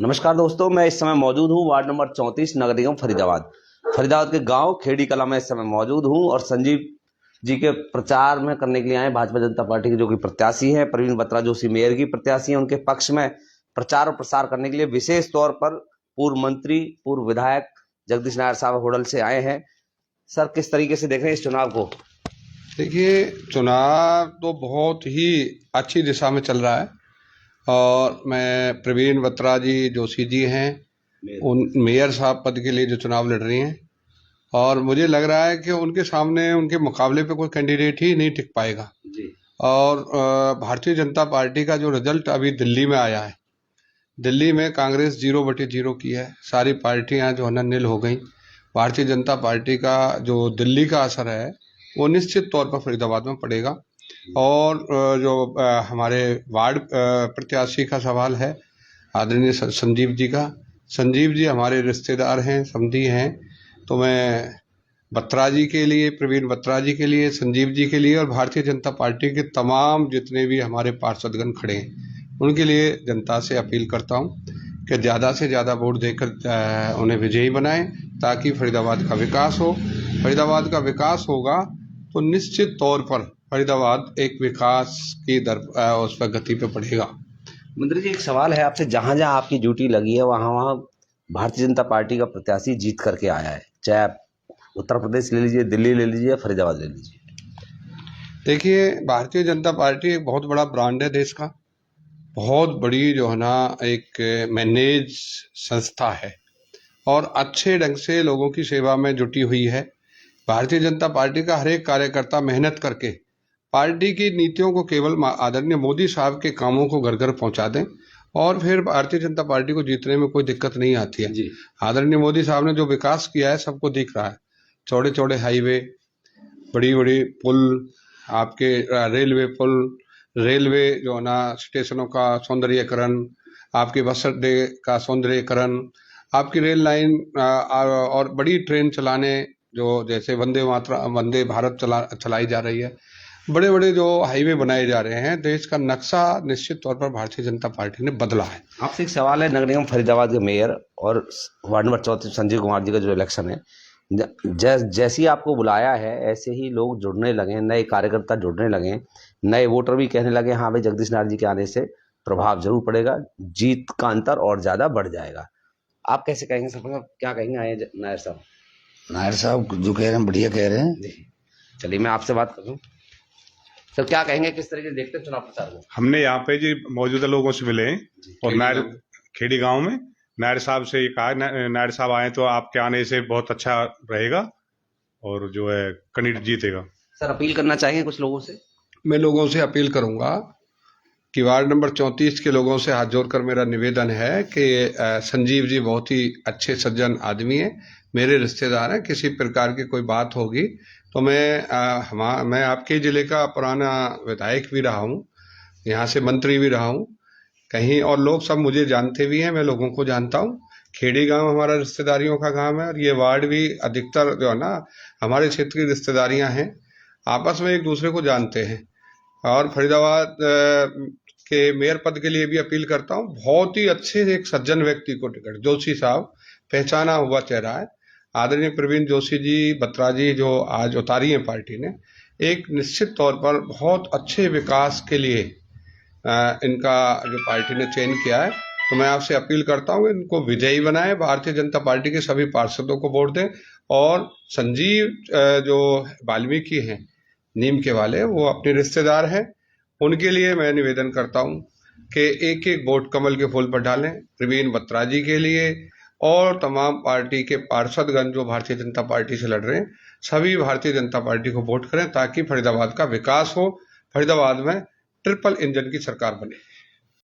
नमस्कार दोस्तों, मैं इस समय मौजूद हूँ वार्ड नंबर 34 नगर निगम फरीदाबाद के गांव खेड़ी कला में इस समय मौजूद हूँ और संजीव जी के प्रचार में करने के लिए आए भाजपा जनता पार्टी के जो कि प्रत्याशी हैं प्रवीण बत्रा जोशी मेयर की प्रत्याशी हैं। उनके पक्ष में प्रचार और प्रसार करने के लिए विशेष तौर पर पूर्व मंत्री पूर्व विधायक जगदीश नायर साहब होडल से आए हैं। सर, किस तरीके से देख रहे हैं इस चुनाव को? देखिए, चुनाव तो बहुत ही अच्छी दिशा में चल रहा है और मैं प्रवीण बत्रा जी जोशी जी हैं, उन मेयर साहब पद के लिए जो चुनाव लड़ रही हैं और मुझे लग रहा है कि उनके सामने उनके मुकाबले पे कोई कैंडिडेट ही नहीं टिक पाएगा जी। और भारतीय जनता पार्टी का जो रिजल्ट अभी दिल्ली में आया है, दिल्ली में कांग्रेस 0/0 की है। सारी पार्टियां जो है ना निल हो गई। भारतीय जनता पार्टी का जो दिल्ली का असर है वो निश्चित तौर पर फरीदाबाद में पड़ेगा। और जो हमारे वार्ड प्रत्याशी का सवाल है आदरणीय संजीव जी का, संजीव जी हमारे रिश्तेदार हैं, समधी हैं, तो मैं बत्रा जी के लिए, प्रवीण बत्रा जी के लिए, संजीव जी के लिए और भारतीय जनता पार्टी के तमाम जितने भी हमारे पार्षदगण खड़े हैं उनके लिए जनता से अपील करता हूं कि ज़्यादा से ज़्यादा वोट देकर उन्हें विजयी बनाएं ताकि फरीदाबाद का विकास हो। फरीदाबाद का विकास होगा तो निश्चित तौर पर फरीदाबाद एक विकास की उस पर गति पे बढ़ेगा। मंत्री जी, एक सवाल है आपसे, जहां जहां आपकी ड्यूटी लगी है वहां वहां भारतीय जनता पार्टी का प्रत्याशी जीत करके आया है, चाहे आप उत्तर प्रदेश ले लीजिए, दिल्ली ले लीजिए, फरीदाबाद ले लीजिए। देखिए, भारतीय जनता पार्टी एक बहुत बड़ा ब्रांड है देश का, बहुत बड़ी जो है ना एक मैनेज संस्था है और अच्छे ढंग से लोगों की सेवा में जुटी हुई है। भारतीय जनता पार्टी का हर एक कार्यकर्ता मेहनत करके पार्टी की नीतियों को केवल आदरणीय मोदी साहब के कामों को घर घर पहुंचा दें और फिर भारतीय जनता पार्टी को जीतने में कोई दिक्कत नहीं आती है। आदरणीय मोदी साहब ने जो विकास किया है सबको दिख रहा है। चौड़े चौड़े हाईवे, बड़ी बड़ी पुल, आपके रेलवे पुल, रेलवे जो है ना स्टेशनों का सौंदर्यीकरण, आपके बस अड्डे का सौंदर्यीकरण, आपकी रेल लाइन और बड़ी ट्रेन चलाने जो जैसे वंदे भारत चलाई जा रही है, बड़े बड़े जो हाईवे बनाए जा रहे हैं, देश का नक्शा निश्चित तौर पर भारतीय जनता पार्टी ने बदला है। आपसे एक सवाल है, नगर निगम फरीदाबाद के मेयर और वार्ड नंबर 34 संजीव कुमार जी का जो इलेक्शन है, जैसी आपको बुलाया है ऐसे ही लोग जुड़ने लगे, नए कार्यकर्ता जुड़ने लगे, नए वोटर भी कहने लगे हाँ भाई जगदीश नायर जी के आने से प्रभाव जरूर पड़ेगा, जीत का अंतर और ज्यादा बढ़ जाएगा। आप कैसे कहेंगे सर, क्या कहेंगे आए नायर साहब? नायर साहब जो कह रहे हैं बढ़िया कह रहे हैं। चलिए मैं आपसे बात करूं सर, क्या कहेंगे, किस तरीके से देखते हैं चुनाव प्रचार को? हमने यहाँ पे जी मौजूदा लोगों से मिले और नायर खेड़ी गांव में नायर साहब से ये कहा, नायर साहब आए तो आपके आने से बहुत अच्छा रहेगा और जो है कैंडिडेट जीतेगा। सर, अपील करना चाहेंगे कुछ लोगों से? मैं लोगों से अपील करूंगा कि वार्ड नंबर 34 के लोगों से हाथ जोड़कर मेरा निवेदन है कि संजीव जी बहुत ही अच्छे सज्जन आदमी हैं, मेरे रिश्तेदार हैं। किसी प्रकार की कोई बात होगी तो मैं आपके ज़िले का पुराना विधायक भी रहा हूँ, यहाँ से मंत्री भी रहा हूँ कहीं, और लोग सब मुझे जानते भी हैं, मैं लोगों को जानता हूँ। खेड़ी गांव हमारा रिश्तेदारियों का गांव है और ये वार्ड भी अधिकतर जो है ना हमारे क्षेत्र की रिश्तेदारियाँ हैं, आपस में एक दूसरे को जानते हैं। और फरीदाबाद के मेयर पद के लिए भी अपील करता हूँ, बहुत ही अच्छे एक सज्जन व्यक्ति को टिकट, जोशी साहब पहचाना हुआ चेहरा है। आदरणीय प्रवीण जोशी जी, बत्रा जी जो आज उतारी है पार्टी ने, एक निश्चित तौर पर बहुत अच्छे विकास के लिए इनका जो पार्टी ने चयन किया है, तो मैं आपसे अपील करता हूँ इनको विजयी बनाएं, भारतीय जनता पार्टी के सभी पार्षदों को वोट दें और संजीव जो वाल्मीकि हैं नीम के वाले, वो अपने रिश्तेदार हैं, उनके लिए मैं निवेदन करता हूं कि एक एक वोट कमल के फूल पर डालें। प्रवीण बत्रा जी के लिए और तमाम पार्टी के पार्षदगण जो भारतीय जनता पार्टी से लड़ रहे हैं, सभी भारतीय जनता पार्टी को वोट करें ताकि फरीदाबाद का विकास हो, फरीदाबाद में ट्रिपल इंजन की सरकार बने।